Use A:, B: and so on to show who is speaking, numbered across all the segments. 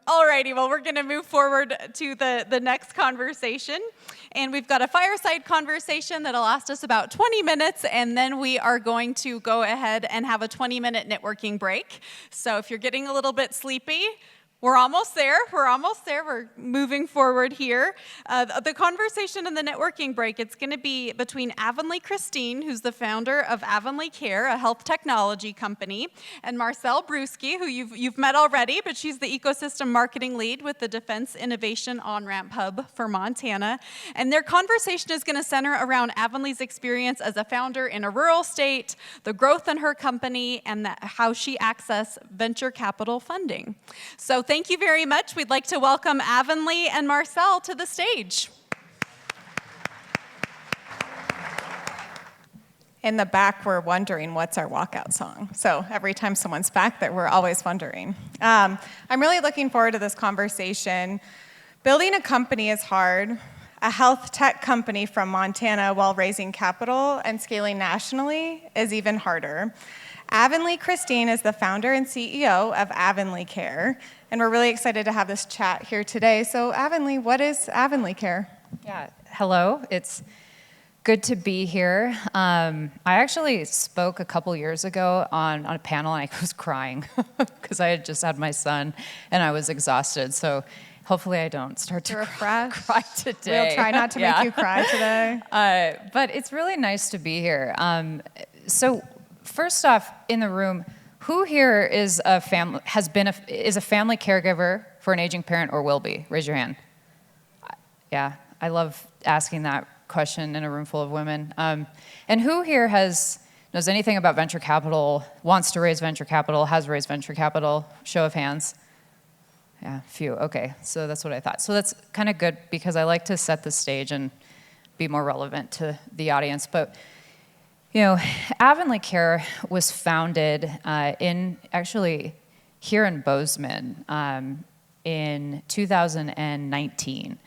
A: Alrighty, well, we're going to move forward to the next conversation. And we've got a fireside conversation that'll last us about 20 minutes, and then we are going to go ahead and have a 20-minute networking break. So if you're getting a little bit sleepy, we're almost there. We're moving forward here. The conversation in the networking break, it's going to be between Avonlea Christine, who's the founder of Avonlea Care, a health technology company, and Marcelle Bruschi, who you've met already, but she's the ecosystem marketing lead with the Defense Innovation On-Ramp Hub for Montana. And their conversation is going to center around Avonlea's experience as a founder in a rural state, the growth in her company, and how she accessed venture capital funding. So thank you very much. We'd like to welcome Avonlea and Marcelle to the stage.
B: In the back, we're wondering what's our walkout song. So every time someone's back there, we're always wondering. I'm really looking forward to this conversation. Building a company is hard. A health tech company from Montana while raising capital and scaling nationally is even harder. Avonlea Christine is the founder and CEO of Avonlea Care, and we're really excited to have this chat here today. So Avonlea, what is Avonlea Care?
C: Yeah, hello. It's good to be here. I actually spoke a couple years ago on a panel, and I was crying because I had just had my son, and I was exhausted. So hopefully I don't start to cry today.
B: We'll try not to make you cry today.
C: But it's really nice to be here. So first off, in the room, who here is a family caregiver for an aging parent or will be? Raise your hand. Yeah, I love asking that question in a room full of women. And who here knows anything about venture capital, wants to raise venture capital, has raised venture capital? Show of hands. Yeah, few. Okay, so that's what I thought. So that's kind of good because I like to set the stage and be more relevant to the audience. But Avonlea Care was founded here in Bozeman in 2019.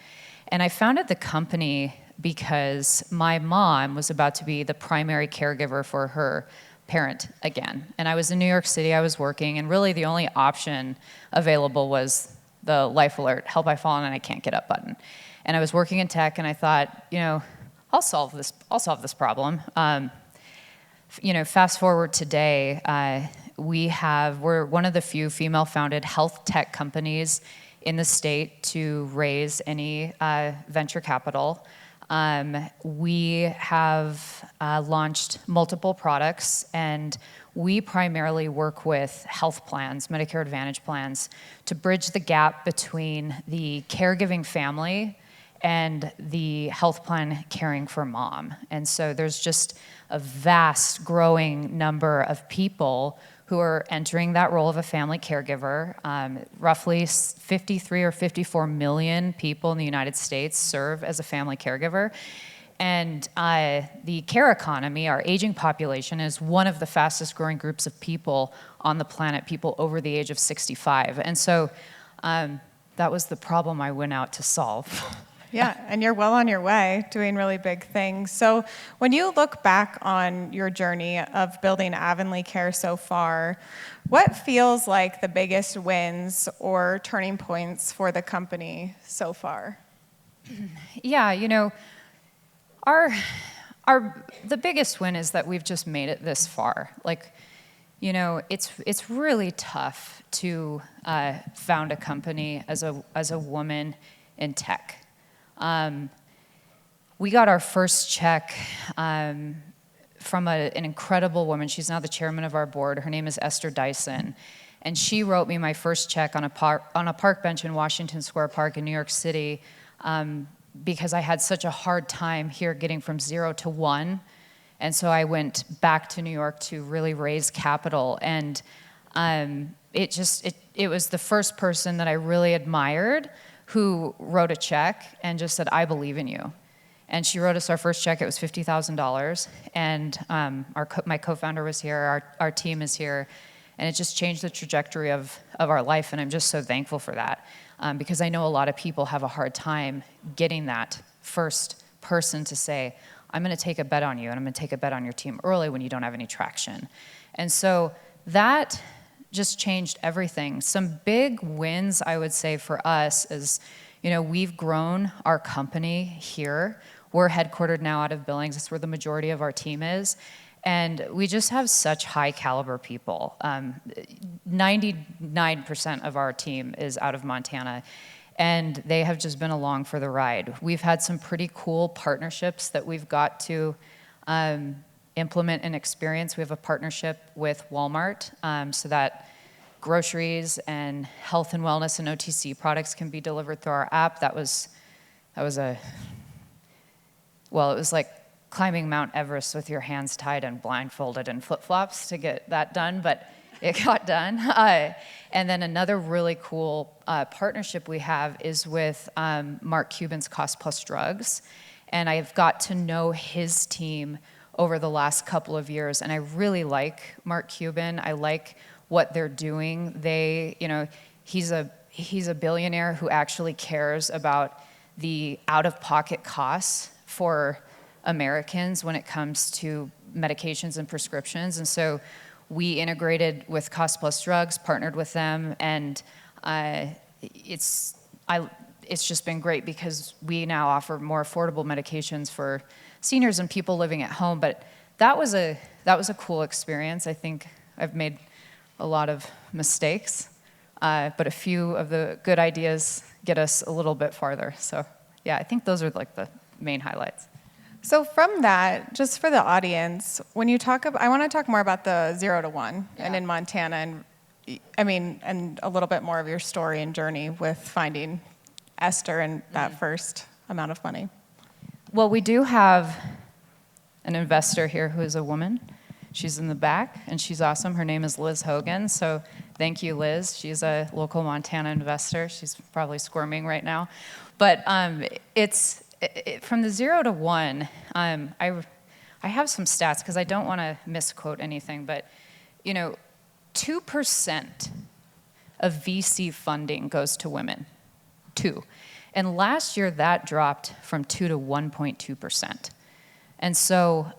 C: And I founded the company because my mom was about to be the primary caregiver for her parent again. And I was in New York City, I was working, and really the only option available was the life alert, help I've fallen and I can't get up button. And I was working in tech and I thought, I'll solve this problem. Fast forward today, we're one of the few female-founded health tech companies in the state to raise any venture capital. We have launched multiple products, and we primarily work with health plans, Medicare Advantage plans, to bridge the gap between the caregiving family and the health plan caring for mom. And so there's just a vast growing number of people who are entering that role of a family caregiver. Roughly 53 or 54 million people in the United States serve as a family caregiver. And the care economy, our aging population, is one of the fastest growing groups of people on the planet, people over the age of 65. And so that was the problem I went out to solve.
B: Yeah, and you're well on your way, doing really big things. So when you look back on your journey of building Avonlea Care so far, what feels like the biggest wins or turning points for the company so far?
C: Yeah, the biggest win is that we've just made it this far. It's really tough to found a company as a woman in tech. We got our first check from an incredible woman. She's now the chairman of our board. Her name is Esther Dyson. And she wrote me my first check on a park bench in Washington Square Park in New York City because I had such a hard time here getting from 0 to 1. And so I went back to New York to really raise capital. And it was the first person that I really admired who wrote a check and just said, I believe in you. And she wrote us our first check. It was $50,000. And my co-founder was here. Our team is here. And it just changed the trajectory of our life. And I'm just so thankful for that because I know a lot of people have a hard time getting that first person to say, I'm going to take a bet on you, and I'm going to take a bet on your team early when you don't have any traction. And so that just changed everything. Some big wins, I would say, for us is, we've grown our company here. We're headquartered now out of Billings. That's where the majority of our team is. And we just have such high caliber people. 99% of our team is out of Montana, and they have just been along for the ride. We've had some pretty cool partnerships that we've got to implement and experience. We have a partnership with Walmart so that groceries and health and wellness and OTC products can be delivered through our app. It was like climbing Mount Everest with your hands tied and blindfolded and flip-flops to get that done, but it got done. And then another really cool partnership we have is with Mark Cuban's Cost Plus Drugs. And I've got to know his team over the last couple of years, and I really like Mark Cuban. I like what they're doing. He's a billionaire who actually cares about the out-of-pocket costs for Americans when it comes to medications and prescriptions. And so we integrated with Cost Plus Drugs, partnered with them, and it's just been great because we now offer more affordable medications for seniors and people living at home. But that was a cool experience. I think I've made a lot of mistakes, but a few of the good ideas get us a little bit farther. So yeah, I think those are like the main highlights.
B: So from that, just for the audience, when you talk about, I want to talk more about the 0 to 1 and in Montana, and a little bit more of your story and journey with finding Esther and that first amount of money.
C: Well, we do have an investor here who is a woman. She's in the back, and she's awesome. Her name is Liz Hogan, so thank you, Liz. She's a local Montana investor. She's probably squirming right now. But from the 0 to 1, I have some stats because I don't want to misquote anything, but 2% of VC funding goes to women. 2. And last year that dropped from 2 to 1.2%. And so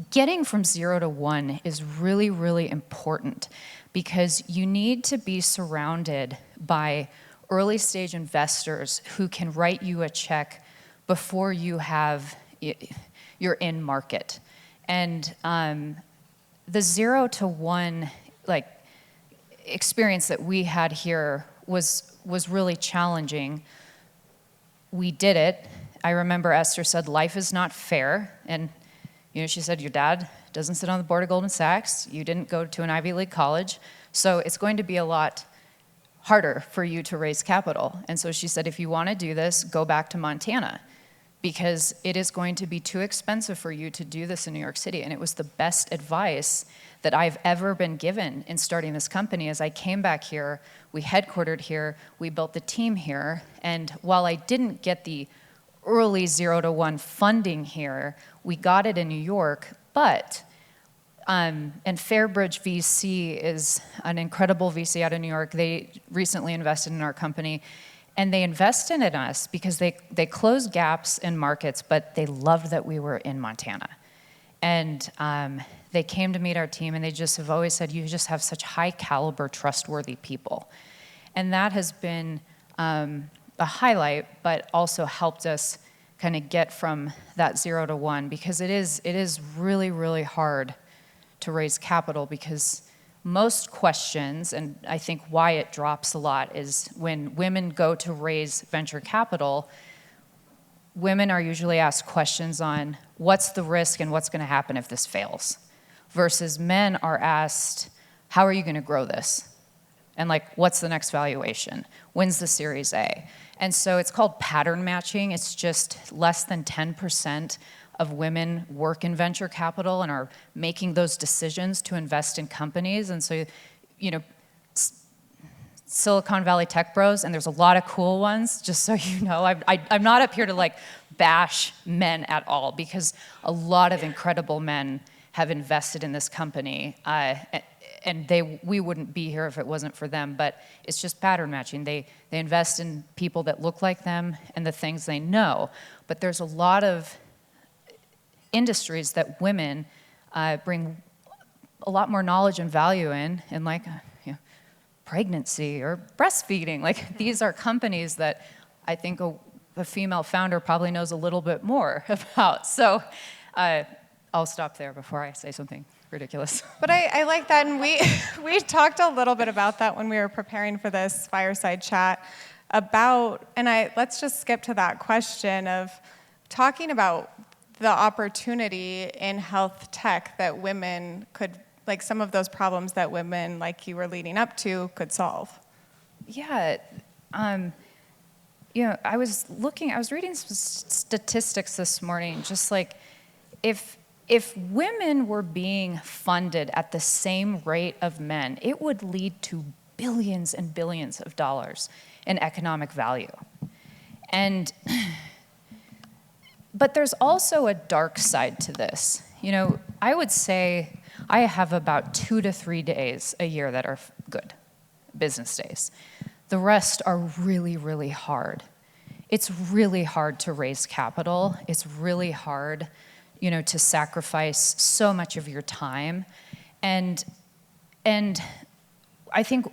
C: getting from 0 to 1 is really, really important because you need to be surrounded by early stage investors who can write you a check before you're in market. And the 0 to 1 experience that we had here was really challenging. We did it. I remember Esther said, life is not fair. And she said, your dad doesn't sit on the board of Goldman Sachs. You didn't go to an Ivy League college. So it's going to be a lot harder for you to raise capital. And so she said, if you want to do this, go back to Montana because it is going to be too expensive for you to do this in New York City. And it was the best advice that I've ever been given in starting this company. As I came back here, we headquartered here, we built the team here, and while I didn't get the early 0 to 1 funding here, we got it in New York, but and Fairbridge VC is an incredible VC out of New York. They recently invested in our company, and they invested in us because they closed gaps in markets, but they loved that we were in Montana. And they came to meet our team, and they just have always said, you just have such high caliber, trustworthy people. And that has been a highlight, but also helped us kind of get from that 0 to 1 because it is really, really hard to raise capital because most questions, and I think why it drops a lot, is when women go to raise venture capital, women are usually asked questions on what's the risk and what's going to happen if this fails, versus men are asked, how are you going to grow this? And what's the next valuation? When's the Series A? And so it's called pattern matching. It's just less than 10% of women work in venture capital and are making those decisions to invest in companies. And so, Silicon Valley tech bros, and there's a lot of cool ones, just so you know. I'm not up here to bash men at all because a lot of incredible men have invested in this company. And we wouldn't be here if it wasn't for them, but it's just pattern matching. They invest in people that look like them and the things they know. But there's a lot of industries that women bring a lot more knowledge and value in like, pregnancy or breastfeeding. Like, these are companies that I think a female founder probably knows a little bit more about. So I'll stop there before I say something ridiculous.
B: But I like that, and we talked a little bit about that when we were preparing for this fireside chat about, and let's just skip to that question of talking about the opportunity in health tech that women could, like some of those problems that women like you were leading up to could solve.
C: Yeah, I was reading some statistics this morning, just like if women were being funded at the same rate of men, it would lead to billions and billions of dollars in economic value. But there's also a dark side to this. I would say I have about 2 to 3 days a year that are good, business days. The rest are really, really hard. It's really hard to raise capital. It's really hard, to sacrifice so much of your time. And I think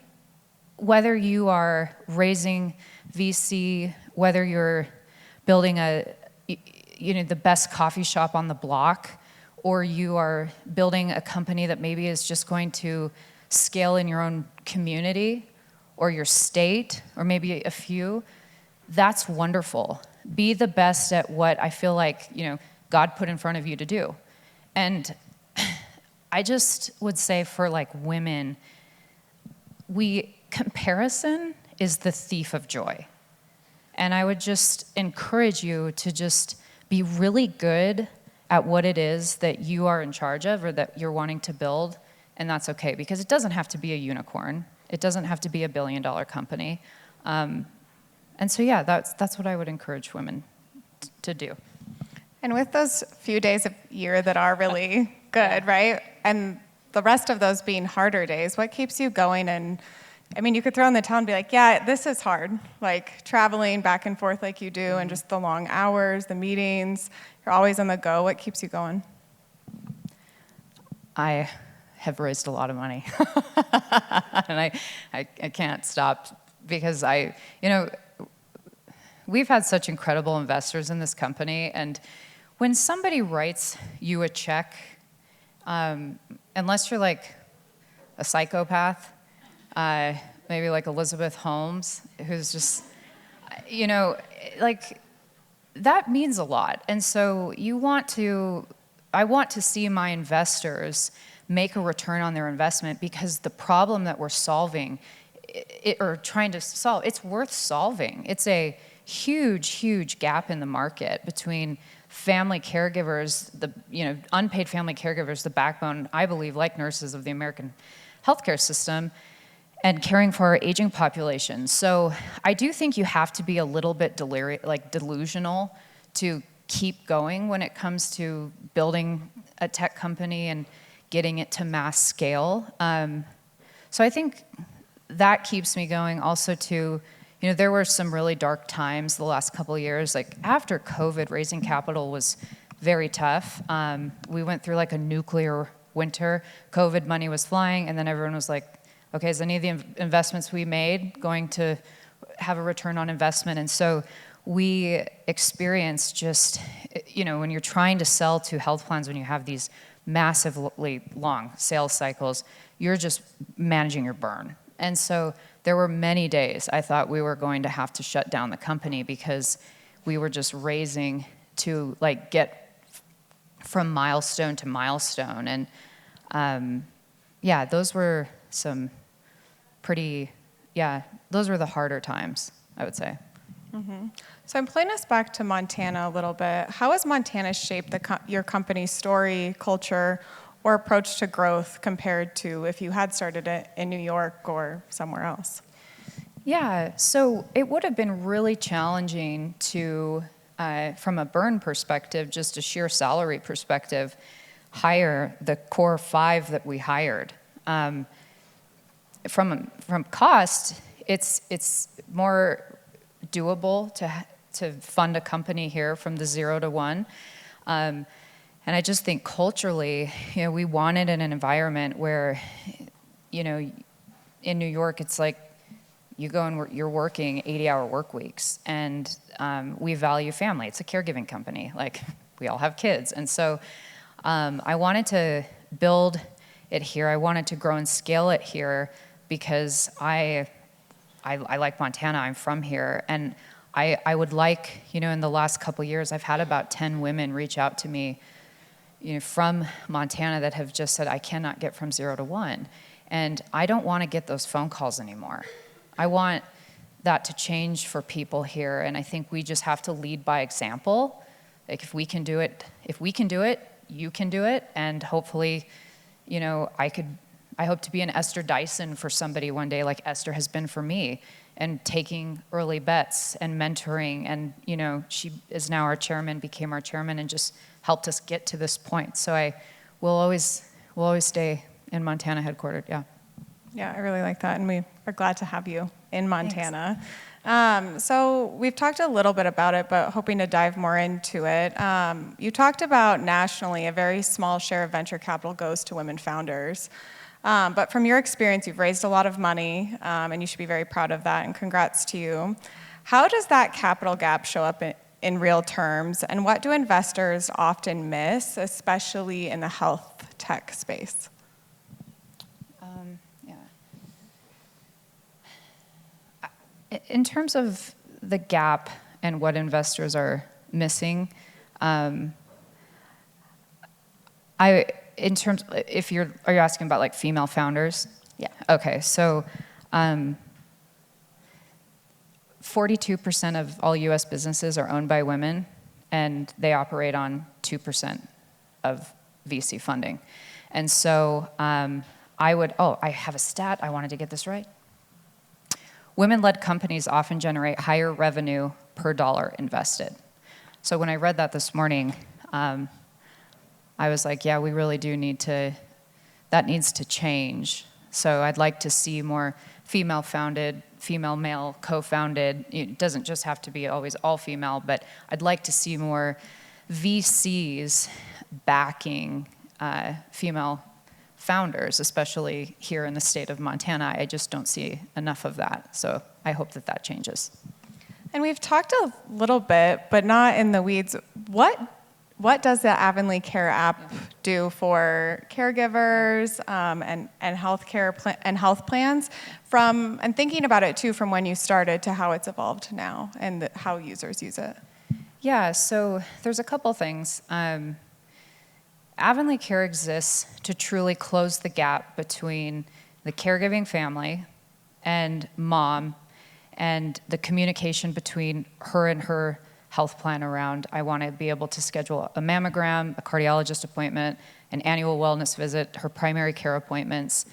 C: whether you are raising VC, whether you're building the best coffee shop on the block, or you are building a company that maybe is just going to scale in your own community or your state, or maybe a few, that's wonderful. Be the best at what I feel like, God put in front of you to do. And I just would say for like women, comparison is the thief of joy. And I would just encourage you to just be really good at what it is that you are in charge of or that you're wanting to build, and that's okay, because it doesn't have to be a unicorn. It doesn't have to be $1 billion company. And so, yeah, that's what I would encourage women to do.
B: And with those few days a year that are really good, right? And the rest of those being harder days, what keeps you going? And I mean, you could throw in the towel and be like, yeah, this is hard. Like traveling back and forth like you do, and just the long hours, the meetings, you're always on the go. What keeps you going?
C: I have raised a lot of money. And I can't stop because we've had such incredible investors in this company. And when somebody writes you a check, unless you're like a psychopath, maybe like Elizabeth Holmes, who's just, like, that means a lot. And so I want to see my investors make a return on their investment, because the problem that we're solving, or trying to solve, it's worth solving. It's a huge, huge gap in the market between family caregivers, unpaid family caregivers, the backbone, I believe, like nurses, of the American healthcare system, and caring for our aging population. So I do think you have to be a little bit delusional to keep going when it comes to building a tech company and getting it to mass scale. So I think that keeps me going. Also to, there were some really dark times the last couple of years. Like after COVID, raising capital was very tough. We went through like a nuclear winter. COVID money was flying, and then everyone was like, okay, is any of the investments we made going to have a return on investment? And so we experienced just, when you're trying to sell to health plans, when you have these massively long sales cycles, you're just managing your burn. And so there were many days I thought we were going to have to shut down the company, because we were just raising to get from milestone to milestone. And those were some those were the harder times, I would say.
B: Mm-hmm. So I'm pulling us back to Montana a little bit. How has Montana shaped your company's story, culture, or approach to growth compared to if you had started it in New York or somewhere else?
C: Yeah, so it would have been really challenging to, from a burn perspective, just a sheer salary perspective, hire the core 5 that we hired. From cost, it's more doable to fund a company here from the 0 to 1. And I just think culturally, we wanted in an environment where, in New York, it's like you go and you're working 80-hour work weeks, and we value family. It's a caregiving company. Like, we all have kids. And so I wanted to build it here. I wanted to grow and scale it here because I like Montana. I'm from here. And I would like, in the last couple years, I've had about 10 women reach out to me from Montana that have just said, I cannot get from 0 to 1. And I don't want to get those phone calls anymore. I want that to change for people here. And I think we just have to lead by example. Like, if we can do it, you can do it. And hopefully, I hope to be an Esther Dyson for somebody one day, like Esther has been for me, and taking early bets and mentoring. And, she is now our chairman, became our chairman, and just helped us get to this point. So we'll always stay in Montana headquartered, yeah.
B: Yeah, I really like that, and we are glad to have you in Montana. So we've talked a little bit about it, but hoping to dive more into it. You talked about nationally, a very small share of venture capital goes to women founders. But from your experience, you've raised a lot of money, and you should be very proud of that, and congrats to you. How does that capital gap show up in real terms, and what do investors often miss, especially in the health tech space?
C: In terms of the gap and what investors are missing, are you asking about like female founders?
B: Yeah.
C: Okay, so 42% of all U.S. businesses are owned by women, and they operate on 2% of VC funding. And so I have a stat, I wanted to get this right. Women-led companies often generate higher revenue per dollar invested. So when I read that this morning, I was like, yeah, we really do that needs to change. So I'd like to see more female-founded, female-male co-founded. It doesn't just have to be always all female, but I'd like to see more VCs backing female founders, especially here in the state of Montana. I just don't see enough of that. So I hope that changes.
B: And we've talked a little bit, but not in the weeds. What does the Avonlea Care app do for caregivers and healthcare and health plans? And thinking about it too, from when you started to how it's evolved now and how users use it.
C: Yeah, so there's a couple things. Avonlea Care exists to truly close the gap between the caregiving family and mom and the communication between her and her health plan around, I want to be able to schedule a mammogram, a cardiologist appointment, an annual wellness visit, her primary care appointments.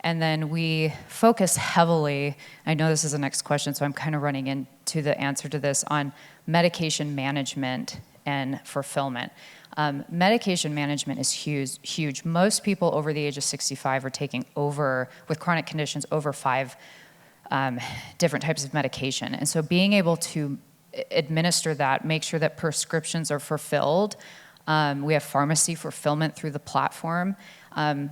C: And then we focus heavily, I know this is the next question, so I'm kind of running into the answer to this, on medication management and fulfillment. Medication management is huge. Most people over the age of 65 are taking with chronic conditions, over 5 different types of medication. And so being able to administer that, make sure that prescriptions are fulfilled. We have pharmacy fulfillment through the platform.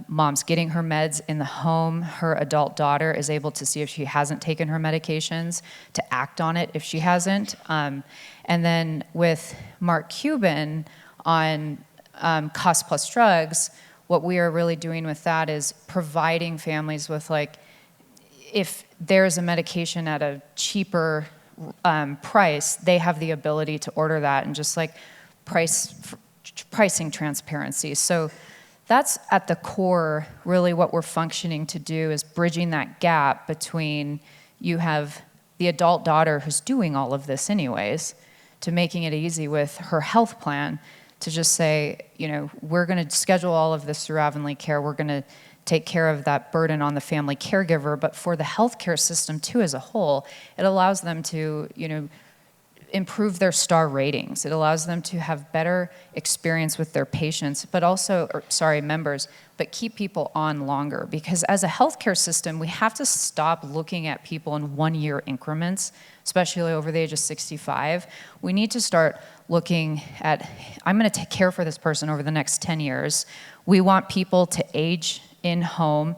C: Mom's getting her meds in the home. Her adult daughter is able to see if she hasn't taken her medications, to act on it if she hasn't. And then with Mark Cuban on Cost Plus Drugs, what we are really doing with that is providing families with, like, if there's a medication at a cheaper price, they have the ability to order that, and just like pricing transparency. So that's at the core, really what we're functioning to do, is bridging that gap between, you have the adult daughter who's doing all of this anyways, to making it easy with her health plan to just say, we're going to schedule all of this through Avonlea Care. We're going to take care of that burden on the family caregiver, but for the healthcare system too as a whole, it allows them to, improve their star ratings. It allows them to have better experience with their patients, but also, members, but keep people on longer. Because as a healthcare system, we have to stop looking at people in 1-year increments, especially over the age of 65. We need to start looking at, I'm going to take care for this person over the next 10 years. We want people to age in home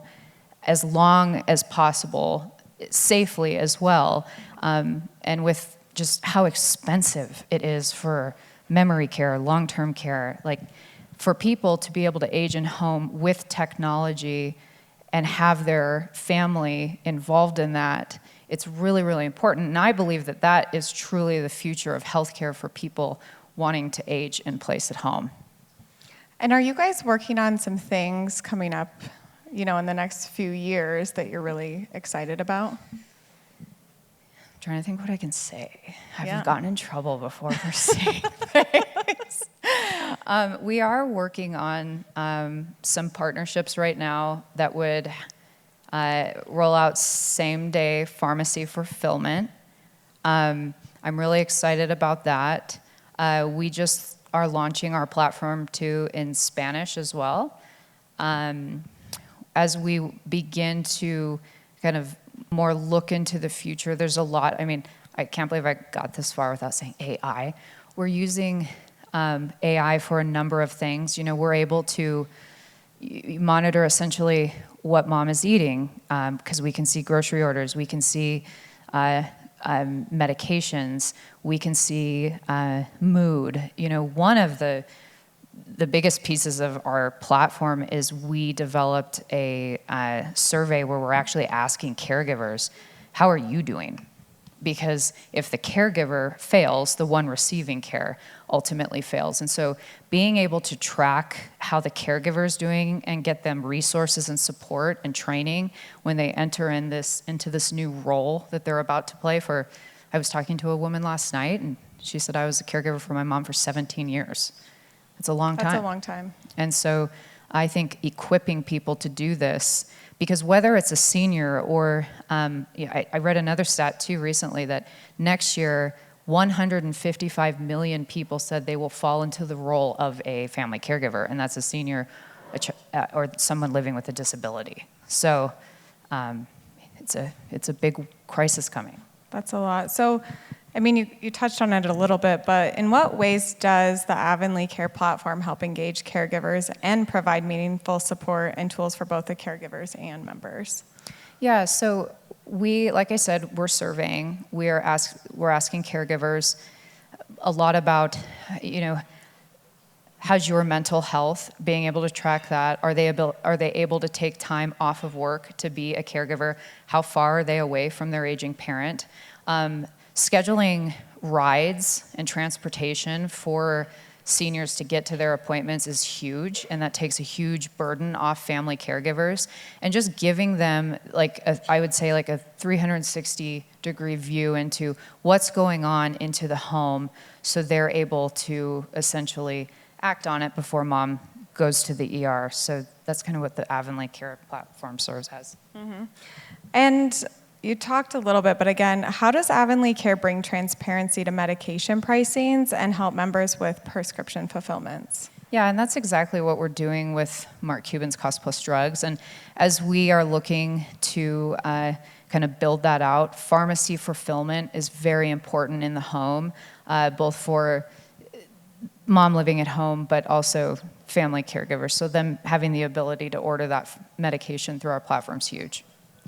C: as long as possible, safely as well, and with just how expensive it is for memory care, long-term care, like for people to be able to age in home with technology and have their family involved in that, it's really, really important. And I believe that that is truly the future of healthcare for people wanting to age in place at home.
B: And are you guys working on some things coming up, in the next few years that you're really excited about?
C: Trying to think what I can say. I've
B: Yeah.
C: gotten in trouble before for saying things. We are working on some partnerships right now that would roll out same-day pharmacy fulfillment. I'm really excited about that. We just are launching our platform too in Spanish as well. As we begin to kind of more look into the future, there's a lot. I mean, I can't believe I got this far without saying AI. We're using AI for a number of things. We're able to monitor essentially what mom is eating because we can see grocery orders, we can see medications, we can see mood. One of the biggest pieces of our platform is we developed a survey where we're actually asking caregivers, how are you doing? Because if the caregiver fails, the one receiving care ultimately fails. And so being able to track how the caregiver is doing and get them resources and support and training when they enter into this new role that they're about to play I was talking to a woman last night, and she said, I was a caregiver for my mom for 17 years. It's a long time.
B: That's a long time.
C: And so I think equipping people to do this, because whether it's a senior or, I read another stat too recently that next year, 155 million people said they will fall into the role of a family caregiver, and that's a senior or someone living with a disability. So it's a big crisis coming.
B: That's a lot. So, I mean, you touched on it a little bit, but in what ways does the Avonlea Care platform help engage caregivers and provide meaningful support and tools for both the caregivers and members?
C: Yeah, so like I said, we're surveying. We're asking caregivers a lot about, how's your mental health, being able to track that. Are they able to take time off of work to be a caregiver? How far are they away from their aging parent? Scheduling rides and transportation for seniors to get to their appointments is huge, and that takes a huge burden off family caregivers. And just giving them, I would say, a 360-degree view into what's going on into the home so they're able to essentially act on it before mom goes to the ER. So that's kind of what the Avonlea Care platform serves as.
B: Mm-hmm. And you talked a little bit, but again, how does Avonlea Care bring transparency to medication pricings and help members with prescription fulfillments?
C: Yeah, and that's exactly what we're doing with Mark Cuban's Cost Plus Drugs. And as we are looking to kind of build that out, pharmacy fulfillment is very important in the home, both for mom living at home, but also family caregivers. So them having the ability to order that medication through our platform is huge.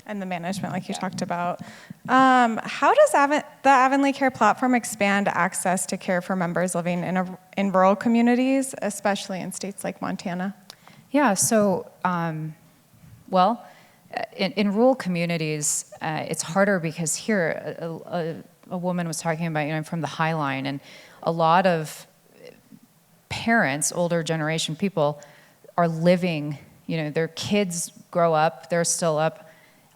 B: And the management, like you talked about. How does the Avonlea Care platform expand access to care for members living in rural communities, especially in states like Montana?
C: Yeah, so, in rural communities, it's harder because here, a woman was talking about, I'm from the High Line, and a lot of parents, older generation people, are living, their kids grow up, they're still up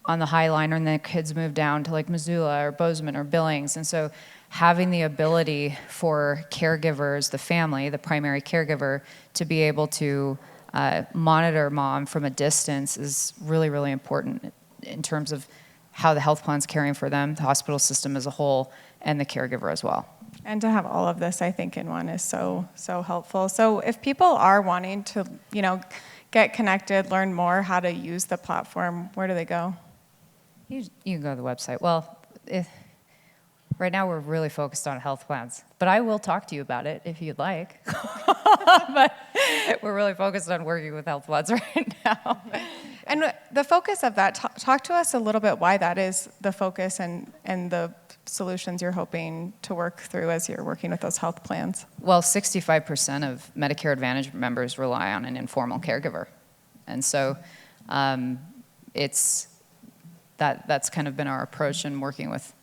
C: on the High Line, and their kids move down to Missoula or Bozeman or Billings. And so having the ability for caregivers, the family, the primary caregiver, to be able to monitor mom from a distance is really, really important in terms of how the health plan's caring for them, the hospital system as a whole, and the caregiver as well.
B: And to have all of this, I think, in one is so helpful. So if people are wanting to, get connected, learn more how to use the platform, where do they go?
C: You can go to the website. Well, right now we're really focused on health plans, but I will talk to you about it if you'd like. But we're really focused on working with health plans right now.
B: And the focus of that, talk to us a little bit why that is the focus and the solutions you're hoping to work through as you're working with those health plans.
C: Well, 65% of Medicare Advantage members rely on an informal caregiver. And so that's kind of been our approach in working with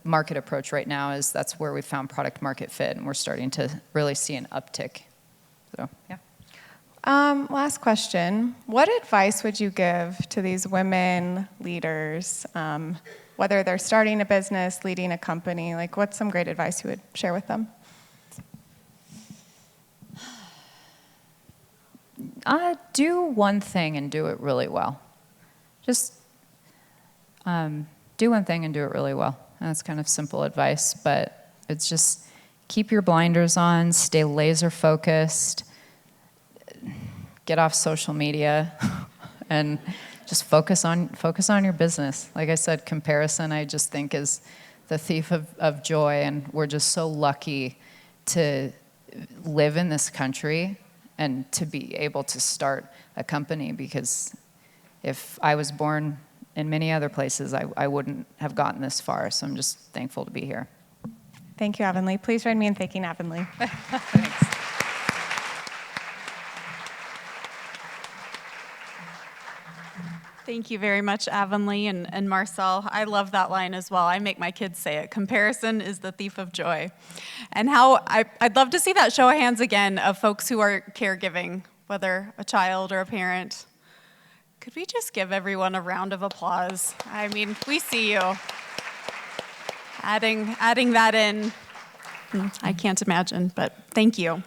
C: market approach right now, is that's where we found product market fit, and we're starting to really see an uptick. So, yeah.
B: Last question. What advice would you give to these women leaders, whether they're starting a business, leading a company? Like, what's some great advice you would share with them?
C: Do one thing and do it really well. Just do one thing and do it really well. And that's kind of simple advice, but it's just keep your blinders on, stay laser focused, get off social media, and just focus on your business. Like I said, comparison, I just think, is the thief of joy, and we're just so lucky to live in this country and to be able to start a company, because if I was born in many other places, I wouldn't have gotten this far. So I'm just thankful to be here.
B: Thank you, Avonlea. Please join me in thanking Avonlea.
C: Thanks.
A: Thank you very much, Avonlea and Marcel. I love that line as well. I make my kids say it. Comparison is the thief of joy. And how I'd love to see that show of hands again of folks who are caregiving, whether a child or a parent. Could we just give everyone a round of applause? I mean, we see you. Adding that in, I can't imagine, but thank you.